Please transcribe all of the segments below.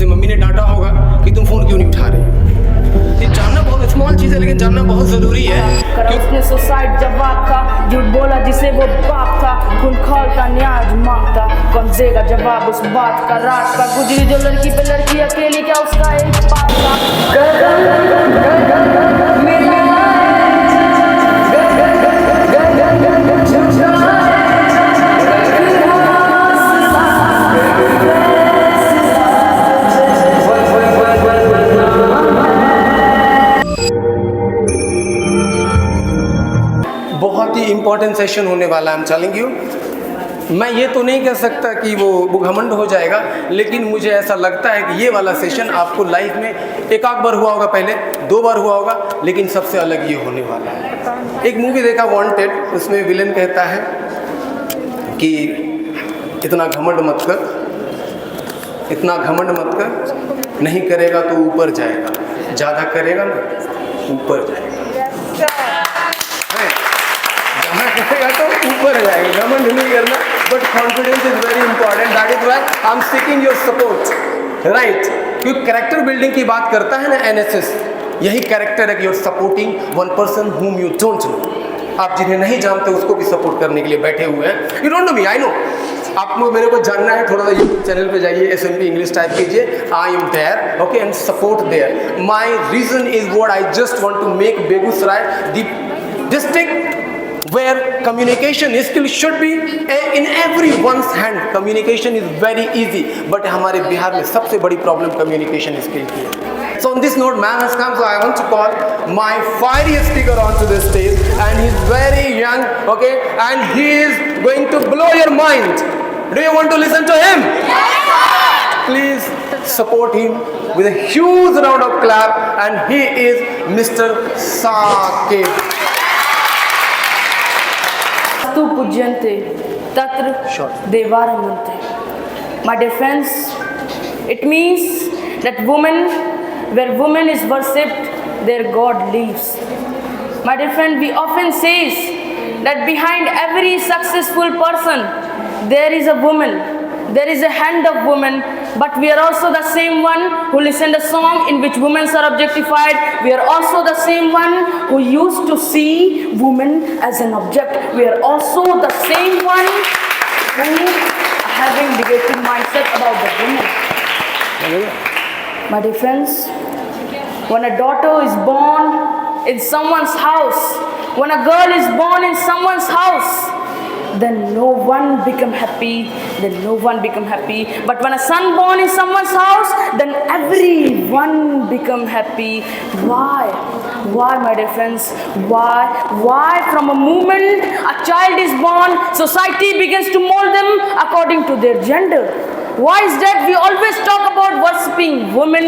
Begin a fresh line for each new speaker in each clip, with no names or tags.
जैसे मम्मी ने डांटा होगा कि तुम फ़ोन क्यों नहीं उठा रहे हो। ये जानना बहुत स्मॉल चीज़ है, लेकिन जानना बहुत ज़रूरी है।
उसने सुसाइड जवाब था, झूठ बोला जिसे वो बाप था, खून खौलता न्याज मांगता, कौन देगा जवाब उस बात का। रात का गुजरी जो लड़की पे लड़की अकेली, क्या उसका एक बाप था।
बहुत ही इम्पोर्टेंट सेशन होने वाला है, आई एम टेलिंग यू। मैं ये तो नहीं कह सकता कि वो घमंड हो जाएगा, लेकिन मुझे ऐसा लगता है कि ये वाला सेशन आपको लाइफ में एक आध बार हुआ होगा, पहले 2 बार हुआ होगा, लेकिन सबसे अलग ये होने वाला है। एक मूवी देखा वांटेड, उसमें विलेन कहता है कि इतना घमंड मत कर, इतना घमंड मत कर, नहीं करेगा तो ऊपर जाएगा, ज़्यादा करेगा ना ऊपर जाएगा, करेगा तो ऊपर जाएगा। घमंड नहीं करना, but confidence is very important. That is why I am seeking your support, right. क्योंकि कैरेक्टर बिल्डिंग की बात करता है ना एनएसएस, यही कैरेक्टर है कि your supporting one person whom you don't know. आप जिन्हें नहीं जानते उसको भी सपोर्ट करने के लिए बैठे हुए हैं। You don't no me, I know. आपको मेरे को जानना है, थोड़ा सा यूट्यूब चैनल पे जाइए, SMP इंग्लिश टाइप कीजिए, I am there, okay, and support there. My reason is what I just want to make Begusarai the district where communication skill should be in everyone's hand. Communication is very easy, but हमारे बिहार में सबसे बड़ी problem communication skill की है। So on this note, man has come, so I want to call my fieriest speaker onto the stage, and he's very young, okay, and he is going to blow your mind. Do you want to listen to him? Yes! Please support him with a huge round of clap, and he is Mr. Saqib.
तु पूज्यन्ते तत्र देवारमन्ते. My dear friends, it means that where woman is worshipped, there God lives. My dear friend, we often say that behind every successful person there is a woman, there is a hand of woman. But we are also the same one who listened a song in which women are objectified. We are also the same one who used to see women as an object. We are also the same one who are having negative mindset about the women. My dear friends, when a daughter is born in someone's house, when a girl is born in someone's house, then no one become happy, but when a son born in someone's house, then everyone become happy. Why, my dear friends? Why from a moment a child is born, society begins to mold them according to their gender? Why is that we always talk about worshipping women,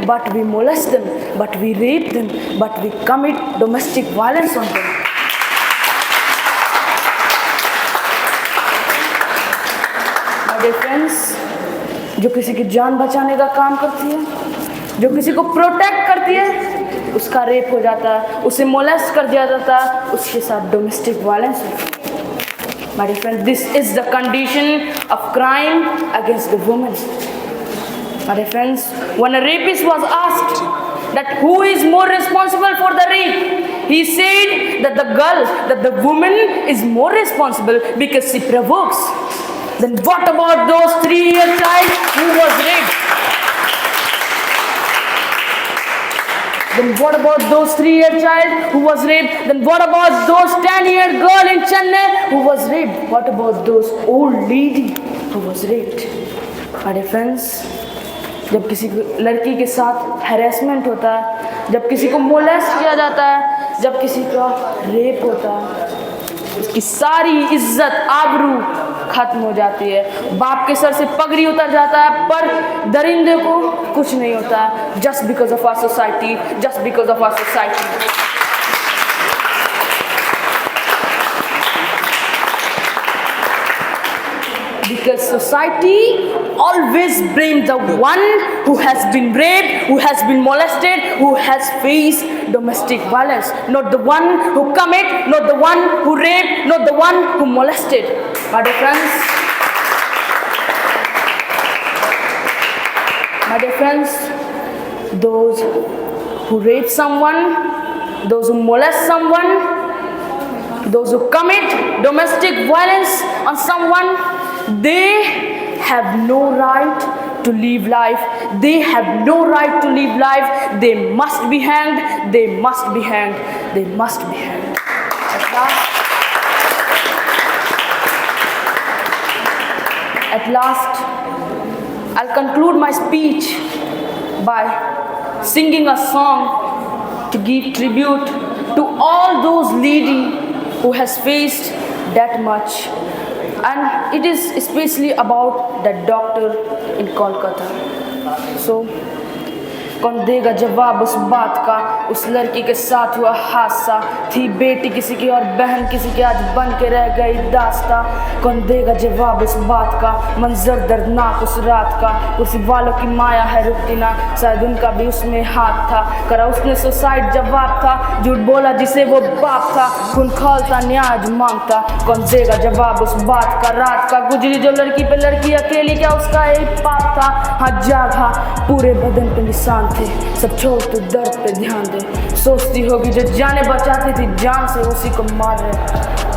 but we molest them, but we rape them, but we commit domestic violence on them? Dear friends, जो किसी की जान बचाने का काम करती है, जो किसी को प्रोटेक्ट करती है, उसका रेप हो जाता है, उसे मोलेस्ट कर दिया जाता है, उसके साथ डोमेस्टिक वायलेंस होता है। My dear friends, this is the condition of crime against the woman. My dear friends, when a rapist was asked that who is more responsible for the rape, he said that the woman is more responsible because she provokes. Then what about those 3-year child who was raped? Then what about those 3-year child who was raped? Then what about those 10-year girl in Chennai who was raped? What about those old lady who was raped? My dear friends, जब किसी लड़की के साथ harassment होता है, जब किसी को मोलेस्ट किया जाता है, जब किसी का रेप होता है, उसकी सारी इज्जत आबरू खत्म हो जाती है। बाप के सर से पगड़ी उतर जाता है, पर दरिंदे को कुछ नहीं होता, just because of our society, just because of our society. Because society always blames the one who has been raped, who has been molested, who has faced domestic violence, not the one who commit, not the one who raped, not the one who molested. My dear friends, My dear friends, those who rape someone, those who molest someone, those who commit domestic violence on someone, they have no right to live life. They have no right to live life. They must be hanged. They must be hanged. They must be hanged. At last, I'll conclude my speech by singing a song to give tribute to all those ladies who has faced that much. And it is especially about that doctor in Kolkata. So, कौन देगा जवाब उस बात का, उस लड़की के साथ हुआ हादसा, थी बेटी किसी की और बहन किसी की, आज बन के रह गई दास्ता। कौन देगा जवाब उस बात का, मंजर दर्दनाक उस रात का, कुर्सी वालों की माया है रुकती ना, शायद उनका भी उसमें हाथ था, करा उसने सुसाइड जवाब था, झूठ बोला जिसे वो बाप था, खून खौलता न्याय मांगता। कौन देगा जवाब उस बात का, रात का गुजरी जो लड़की पे लड़की अकेली, क्या उसका एक पाप था? हाँ जागा, पूरे बदन पे निशान थे, सब छोड़ तो दर्द पे ध्यान दे। सोचती होगी जो जाने बचाती थी जान से, उसी को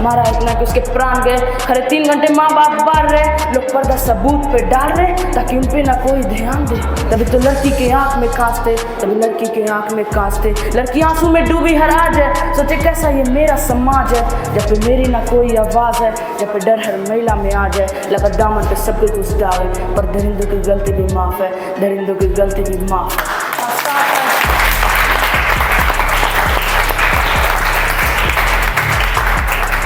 मारा इतना कि उसके प्राण गए। खरे 3 घंटे माँ बाप बार रहे, लोग पर्दा सबूत पे डाल रहे ताकि उन पे ना कोई ध्यान दे। तभी तो लड़की के आंख में कांचते, तभी लड़की के आंख में कांचते, लड़की आंसू में डूबी हर आज है, सोचे कैसा ये मेरा समाज है, जब पे मेरी ना कोई आवाज़ है, जब पे डर हर महिला में आ जाए, लगा दामन पे सब कुछ डाले, पर दरिंदों की गलती भी माफ़ है, दरिंदों की गलती भी माफ़ है।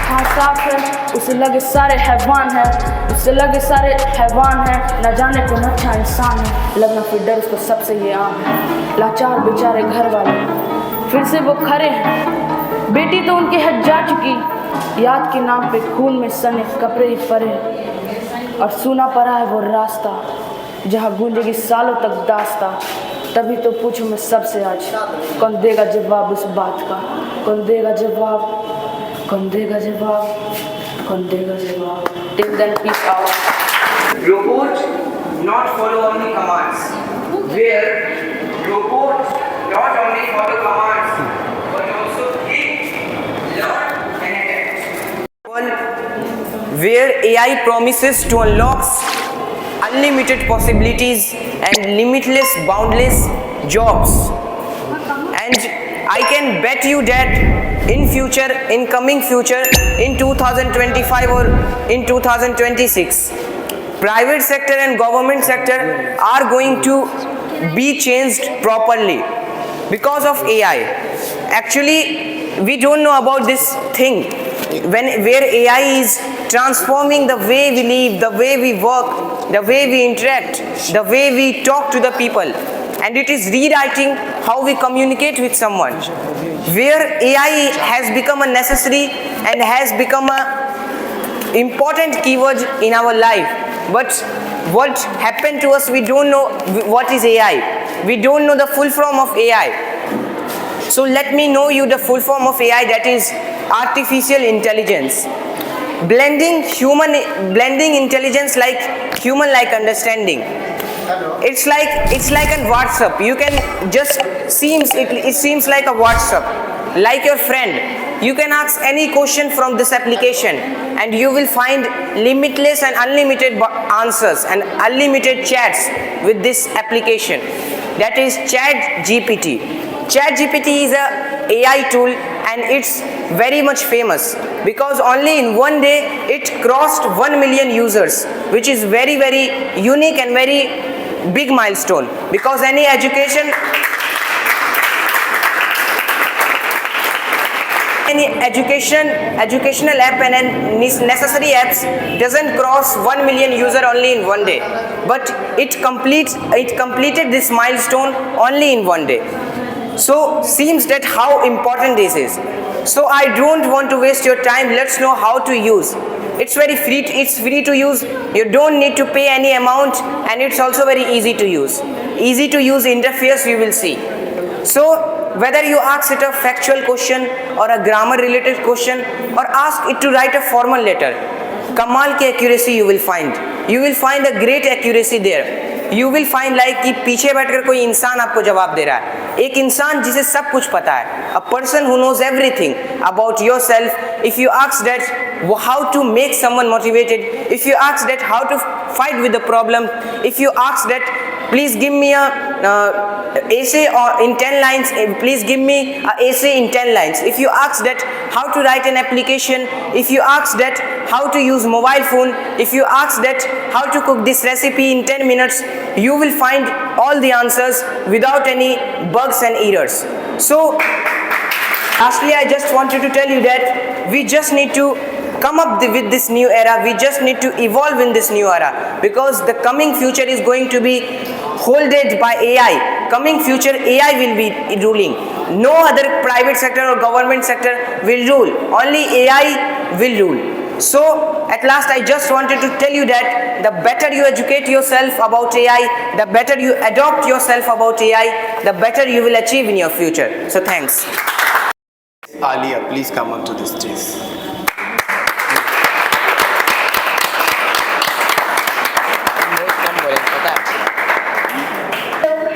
हाँ साफ है, उसे लगे सारे हैवान हैं, उससे लगे सारे हैवान हैं, न जाने कौन अच्छा इंसान है, लगना फिर डर उसको सबसे ये आम है। लाचार बेचारे घर वाले फिर से वो खड़े हैं, बेटी तो उनके हट जा चुकी, याद के नाम पे खून में सने कपड़े ही पड़े, और सुना पड़ा है वो रास्ता जहाँ गूंजेगी सालों तक दास्ता। तभी तो पूछूं मैं सबसे आज, कौन देगा जवाब उस बात का, कौन देगा जवाब, कौन देगा जवाब, कौन देगा जवाब। Till then, peace out.
Robot not follow only commands. Where robot not only follow commands but also think, learn and adapt. Where AI promises to unlock unlimited possibilities and limitless, boundless jobs. And I can bet you that in coming future, in 2025 or in 2026, private sector and government sector are going to be changed properly because of AI. Actually, we don't know about this thing where AI is transforming the way we live, the way we work, the way we interact, the way we talk to the people, and it is rewriting how we communicate with someone. Where AI has become a necessary and has become a important keyword in our life, but what happened to us, we don't know what is AI. We don't know the full form of AI. So let me know you the full form of AI, that is artificial intelligence. Blending intelligence like human like understanding. It's like a WhatsApp. You can just it seems like a WhatsApp, like your friend. You can ask any question from this application and you will find limitless and unlimited answers and unlimited chats with this application. That is ChatGPT. ChatGPT is a AI tool and it's very much famous because only in one day it crossed 1 million users, which is very, very unique and very big milestone, because any educational app and necessary apps doesn't cross 1 million user only in one day, but it completed this milestone only in one day. So seems that how important this is. So I don't want to waste your time. Let's know how to use. It's very free. It's free to use. You don't need to pay any amount, and it's also very easy to use. Easy to use interface you will see. So whether you ask it a factual question or a grammar related question or ask it to write a formal letter, kamal ki accuracy you will find. You will find a great accuracy there. You will find like कि पीछे बैठकर कोई इंसान आपको जवाब दे रहा है, एक इंसान जिसे सब कुछ पता है, a person who knows everything about yourself. If you ask that how to make someone motivated, if you ask that how to fight with the problem, if you ask that please give me a essay or in 10 lines, please give me a essay in 10 lines, if you ask that how to write an application, if you ask that how to use mobile phone, if you ask that how to cook this recipe in 10 minutes, you will find all the answers without any bugs and errors. So lastly, I just wanted to tell you that we just need to come up with this new era. We just need to evolve in this new era, because the coming future is going to be holded by AI. Coming future, AI will be ruling. No other private sector or government sector will rule. Only AI will rule. So at last, I just wanted to tell you that the better you educate yourself about AI, the better you adopt yourself about AI, the better you will achieve in your future. So thanks.
Alia, please come up to the stage.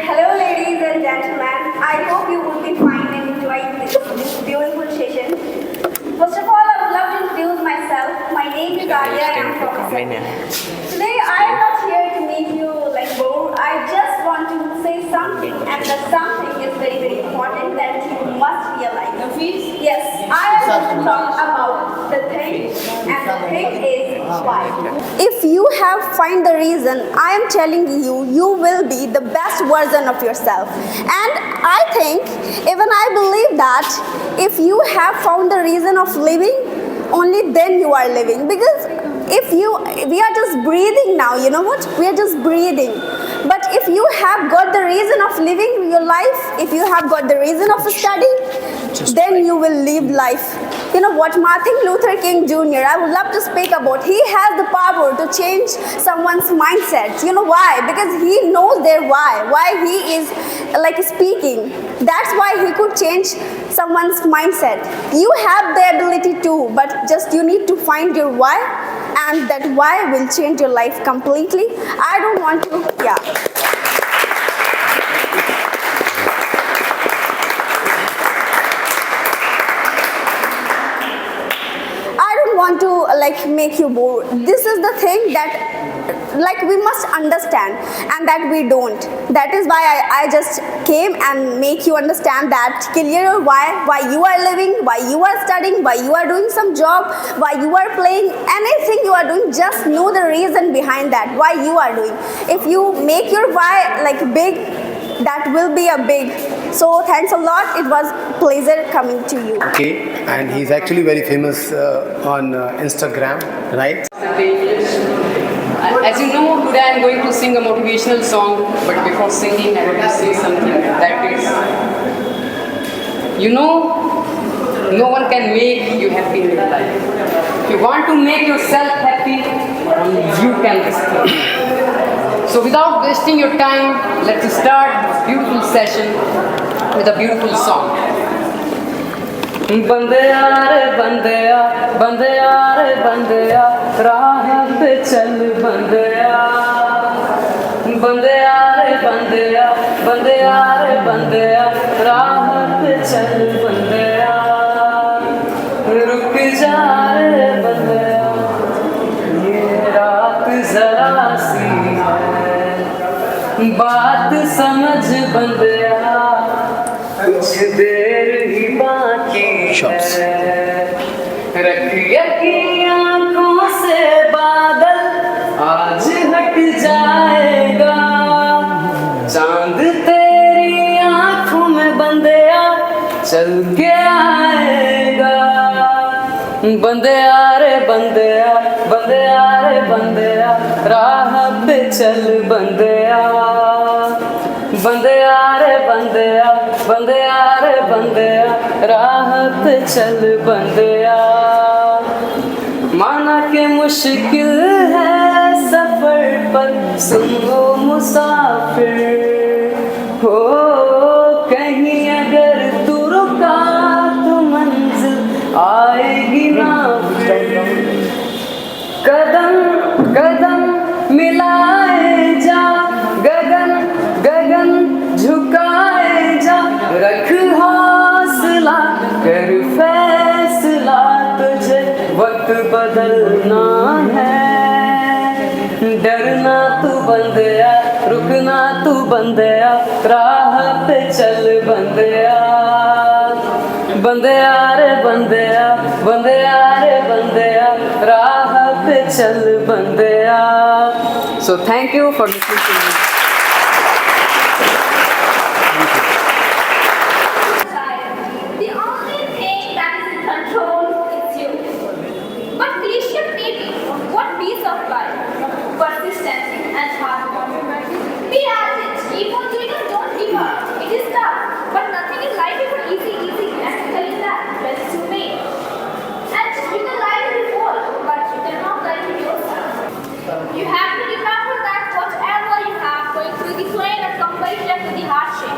Hello ladies and gentlemen, I hope you will be fine and enjoying this beautiful session. First of all, I would love to introduce myself. My name is Alia and I'm from Assam. Today I am not here to make you like bored. I just want to say something, and that something is very very important that you must realize. Yes, I am going to talk about the thing, and the thing is why. If you have find the reason, I am telling you, you will be the best version of yourself. And I think, even I believe that if you have found the reason of living, only then you are living. Because we are just breathing now, you know what? We are just breathing. But if you have got the reason of living your life, if you have got the reason of study, then you will live life. You know what, Martin Luther King Jr., I would love to speak about. He has the power to change someone's mindset. You know why? Because he knows their why he is like speaking. That's why he could change someone's mindset. You have the ability too, but just you need to find your why, and that why will change your life completely. I don't want to, yeah. Want to like make you bored. This is the thing that like we must understand, and that we don't. That is why I just came and make you understand that, clear your why you are living, why you are studying, why you are doing some job, why you are playing, anything you are doing, just know the reason behind that, why you are doing. If you make your why like big, that will be a big. So thanks a lot. It was pleasure coming to you.
Okay, and he's actually very famous on Instagram, right?
As you know, today I am going to sing a motivational song, but before singing, I want to say something that is, you know, no one can make you happy in your life. If you want to make yourself happy, only you can respond. So without wasting your time, let's start this beautiful session with a beautiful song. बंदया रे बंदया, बंदया रे बंदया, राह पे चल बंदया, बंदया रे बंदया, बंदया रे बंदया, राह पे चल बंदया, रुक जा रे बंदया, ये रात जरा सी है, बात समझ बंदया, कुछ देर ही बाकी है, रख यकी आंखों से बादल आज हट जाएगा, चांद तेरी आंखों में बंदया चल के आएगा, बंदया रे बंदया, बंदया रे बंदया, राह पे चल बंदया, बंदया रे बंदया, बंदया रे बंदया, राह पे चल बंदया, माना के मुश्किल है सफर पर सुनो मुसाफिर, हो कहीं अगर तू रुका तो मंजिल आएगी ना फिर, कदम कदम मिलाए जा निकलना है। डरना तू बंदया, रुकना तू बंदया, राह पे चल बंदया, बंदया रे बंदया, बंदया रे बंदया, राह पे चल बंदया। So thank you for listening to me.
The only thing that is in control is you. But patient maybe, what peace of life, persistence and hard work. Be at it, keep on doing it, don't give up. It is tough, but nothing in life is easy, and tell you that, best to me. And you can lie to the world, but you cannot lie to yourself. You have to remember that whatever you have going through the pain and compassion to the hardship.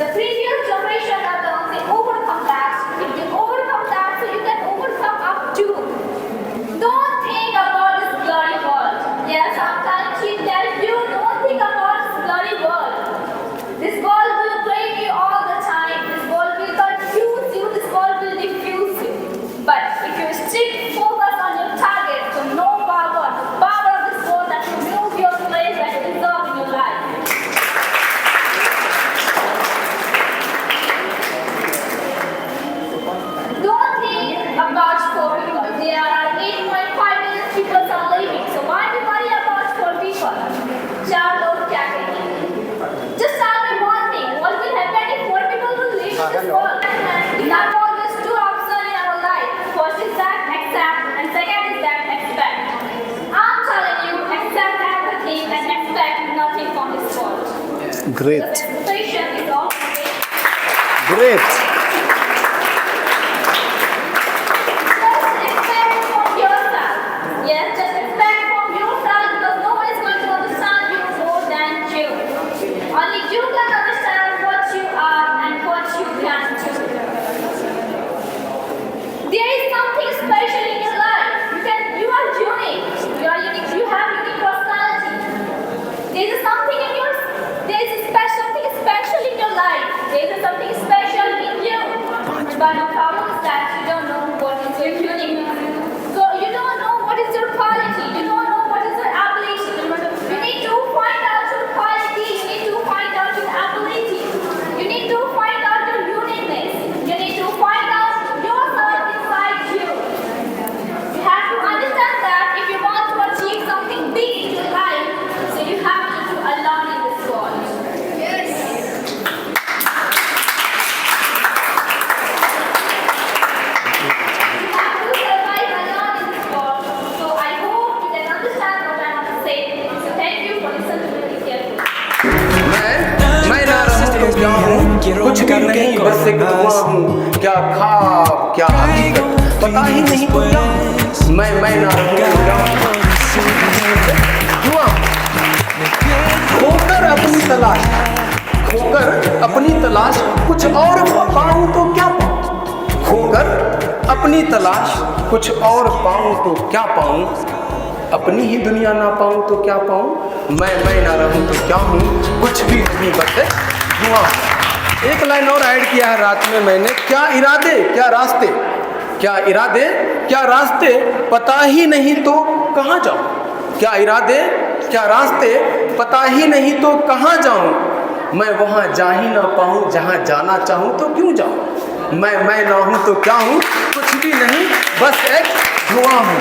The previous generation are the ones they overcome that. If they overcome that, so you can overcome up too. Don't think about this bloody world. Yes, I'm telling you that you don't think about this bloody world. This world will blame you all the time. This world will confuse you. This world will diffuse you. But if you stick focus on your target, so no power, the power of this world that will move your place that you deserve in your life. Don't think about poor people. There are 8.5 million people are living. So why do you worry about poor people? Child love category. Just tell me one thing. What will happen if poor people will live in this world? We have always two options in our life. First is that accept, and second is that expect. I'm telling you, accept everything and expect nothing from this world.
Great.
The expectation is always
Great.
just expect from yourself. Yes, just expect from yourself because no one is going to understand you more than you. Only you can understand what you are and what you can do. There is something special in your life. You are unique. You are unique. You have unique personality. There is something in your. There is something special in your life. There is something special in you. But the problem is that you don't know what is your uniqueness. So you don't know what is your quality. You don't know what is your ability. You need to find out your quality. You need to find out your ability. You need to find out your uniqueness. You need to find out yourself inside you. You have to understand that if you want to achieve something big in your life, so you have to do alone in this world. Yes. You have to survive alone in this world. So I hope you can understand what I want to say. So thank you for listening to me carefully.
मैं ना रहूं तो क्या हूँ, कुछ भी नहीं बस एक दुआ हूँ। क्या ख्वाब क्या हकीकत पता ही नहीं तो क्या हूँ। मैं ना रहूं तो क्या हूँ, दुआ खोकर अपनी तलाश, खोकर अपनी तलाश कुछ और पाऊं तो क्या पाऊं, खोकर अपनी तलाश कुछ और पाऊं तो क्या पाऊं, अपनी ही दुनिया ना पाऊं तो क्या पाऊं। मैं ना रहूं तो क्या हूं, कुछ भी नहीं बस दुआ। एक लाइन और ऐड किया है रात में मैंने, क्या इरादे क्या रास्ते, क्या इरादे क्या रास्ते पता ही नहीं तो कहाँ जाऊं, क्या इरादे क्या रास्ते पता ही नहीं तो कहाँ जाऊं। मैं वहाँ जा ही ना पाऊं जहाँ जाना चाहूं तो क्यों जाऊं। मैं ना हूं तो क्या हूं, कुछ भी नहीं बस एक दुआ हूं।